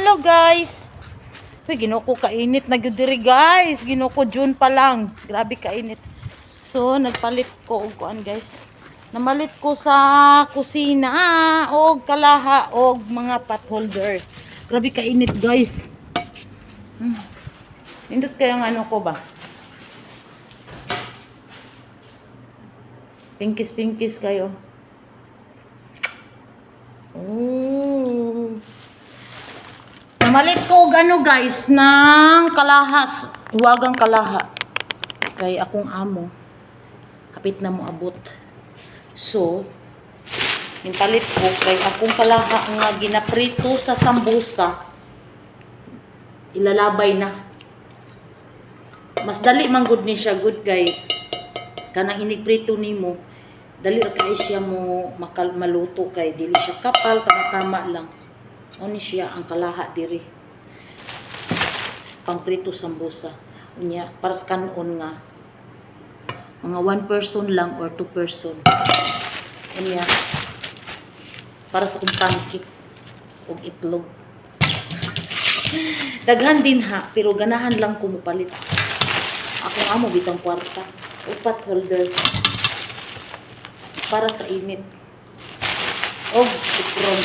hello guys. Uy, ginuko kainit na gyud diri guys. Ginuko June pa lang. Grabe kainit. So, nagpalit ko og kuan guys. Namalit ko sa kusina og kalaha og mga pot holder. Grabe kainit guys. Indot kaya ng ano ko ba? Pinkis kayo. Oh. Namalit ko og ano guys ng kalahas. Huwagang kalaha. Kay akong amo. Hapit na mo abot. So, palit ko kay akong kalaha nga ginaprito sa sambusa. Ilalabay na. Mas dali man gud ni siya good kay kanang inigprito nimo. Dali ra kay siya mo maluto kay dili siya kapal kana tama lang. Oni siya ang kalaha diri. Pangprito sambusa. Unya para sa kanon nga mga 1 person lang or 2 person. Unya para sa kung pancake og itlog. Daghan din ha, pero ganahan lang ko mupalit. Ako amo bitang kwarta. Upat holder. Para sa init. Og ikron.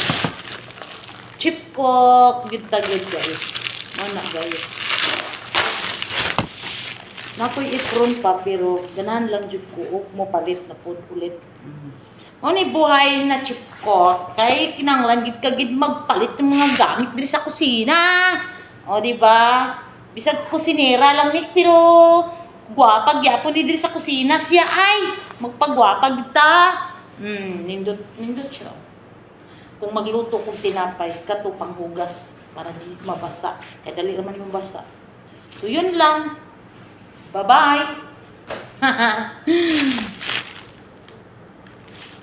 Chip cook. Good tagid guys. Mana guys. Nakoy ikron pa, pero ganahan lang jud ko. Mo palit na po ulit. Oni buhay na chip cook. Kay kinanglan gid kagid magpalit ng mga gamit diri sa kusina. O di ba? Bisag kusinera lang ni, pero gwapa gyapon ni diri sa kusina siya ay magpagwapa kita. Nindot siya. Kung magluto kong tinapay, kato panghugas para di mabasa. Kaya dali naman yung basa. So yun lang. Bye-bye.